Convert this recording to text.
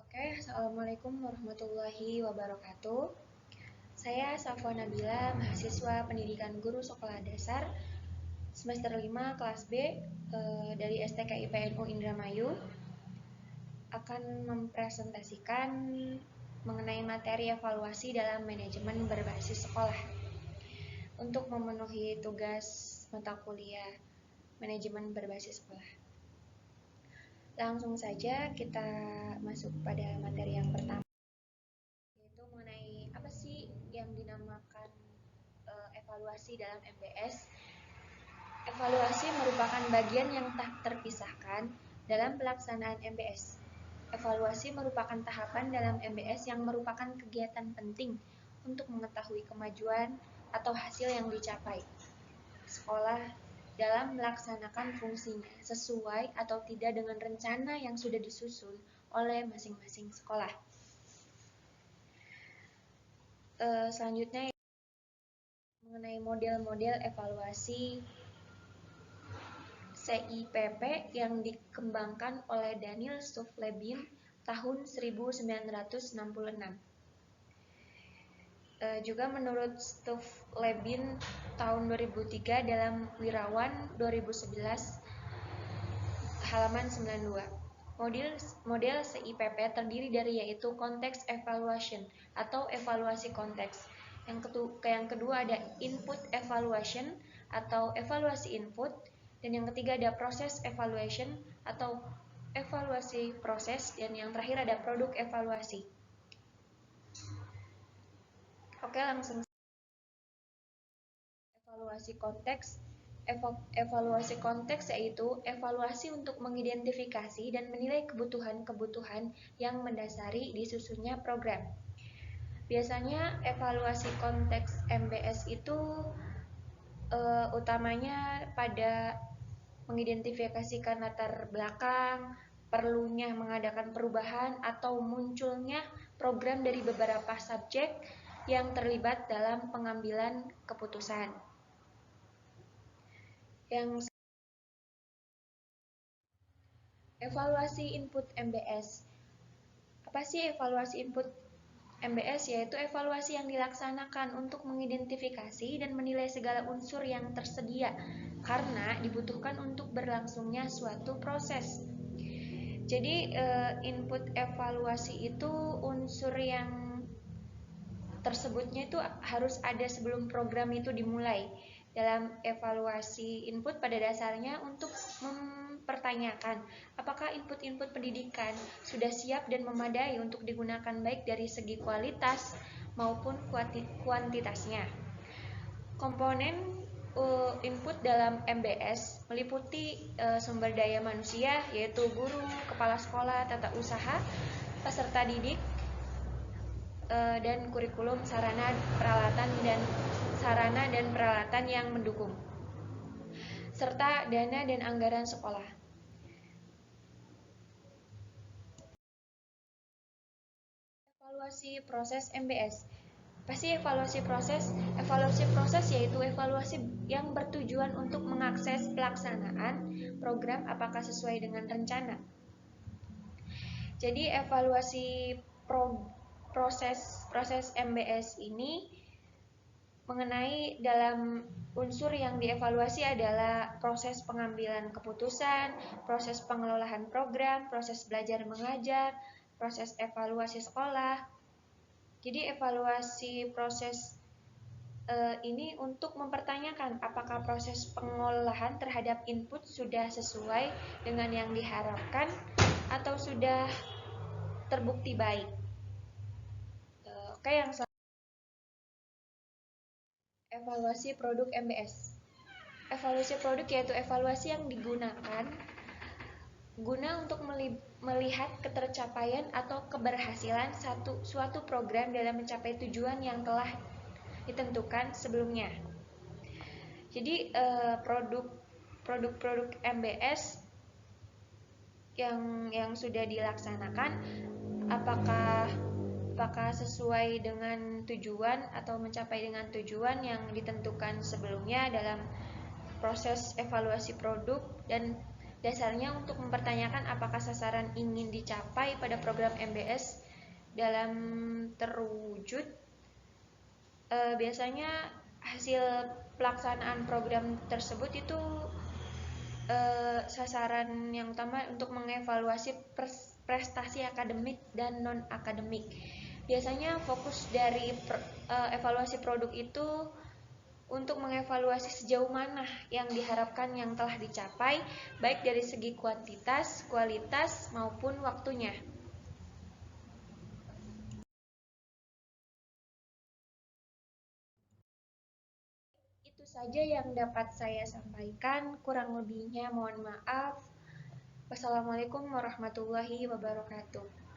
Oke, Assalamualaikum warahmatullahi wabarakatuh. Saya Safwa Nabila, mahasiswa pendidikan guru sekolah dasar semester 5 kelas B dari STK IPNU Indramayu akan mempresentasikan mengenai materi evaluasi dalam manajemen berbasis sekolah. Untuk memenuhi tugas mata kuliah manajemen berbasis sekolah. Langsung saja kita masuk pada materi yang pertama, yaitu mengenai apa sih yang dinamakan evaluasi dalam MBS. Evaluasi merupakan bagian yang tak terpisahkan dalam pelaksanaan MBS. Evaluasi merupakan tahapan dalam MBS yang merupakan kegiatan penting untuk mengetahui kemajuan atau hasil yang dicapai sekolah dalam melaksanakan fungsinya sesuai atau tidak dengan rencana yang sudah disusun oleh masing-masing sekolah. Selanjutnya mengenai model-model evaluasi CIPP yang dikembangkan oleh Daniel Stuflebin tahun 1966. Juga menurut Stuflebin tahun 2003 dalam Wirawan 2011 halaman 92. Model CIPP terdiri dari yaitu Context Evaluation atau evaluasi konteks. Yang kedua ada Input Evaluation atau evaluasi input, dan yang ketiga ada Process Evaluation atau evaluasi proses, dan yang terakhir ada Produk Evaluasi. Oke, langsung. Evaluasi konteks. Evaluasi konteks yaitu evaluasi untuk mengidentifikasi dan menilai kebutuhan-kebutuhan yang mendasari disusunnya program. Biasanya evaluasi konteks MBS itu utamanya pada mengidentifikasikan latar belakang, perlunya mengadakan perubahan atau munculnya program dari beberapa subjek yang terlibat dalam pengambilan keputusan. Yang evaluasi input MBS. Apa sih evaluasi input MBS? Yaitu evaluasi yang dilaksanakan untuk mengidentifikasi dan menilai segala unsur yang tersedia karena dibutuhkan untuk berlangsungnya suatu proses. Jadi input evaluasi itu unsur yang tersebutnya itu harus ada sebelum program itu dimulai. Dalam evaluasi input pada dasarnya untuk mempertanyakan apakah input-input pendidikan sudah siap dan memadai untuk digunakan baik dari segi kualitas maupun kuantitasnya. Komponen input dalam MBS meliputi sumber daya manusia, yaitu guru, kepala sekolah, tata usaha, peserta didik, dan kurikulum, sarana dan peralatan yang mendukung, serta dana dan anggaran sekolah. Evaluasi proses MBS. Pasti evaluasi proses? Evaluasi proses yaitu evaluasi yang bertujuan untuk mengakses pelaksanaan program apakah sesuai dengan rencana. Jadi evaluasi proses MBS ini mengenai dalam unsur yang dievaluasi adalah proses pengambilan keputusan, proses pengelolaan program, proses belajar mengajar, proses evaluasi sekolah. Jadi evaluasi proses ini untuk mempertanyakan apakah proses pengolahan terhadap input sudah sesuai dengan yang diharapkan atau sudah terbukti baik. Oke, yang selanjutnya evaluasi produk MBS. Evaluasi produk yaitu evaluasi yang digunakan guna untuk melihat ketercapaian atau keberhasilan suatu program dalam mencapai tujuan yang telah ditentukan sebelumnya. Jadi produk-produk MBS yang sudah dilaksanakan apakah sesuai dengan tujuan atau mencapai dengan tujuan yang ditentukan sebelumnya dalam proses evaluasi produk, dan Dasarnya untuk mempertanyakan apakah sasaran ingin dicapai pada program MBS dalam terwujud. Biasanya hasil pelaksanaan program tersebut itu sasaran yang utama untuk mengevaluasi prestasi akademik dan non-akademik. Biasanya fokus dari evaluasi produk itu untuk mengevaluasi sejauh mana yang diharapkan yang telah dicapai, baik dari segi kuantitas, kualitas, maupun waktunya. Itu saja yang dapat saya sampaikan, kurang lebihnya mohon maaf. Wassalamualaikum warahmatullahi wabarakatuh.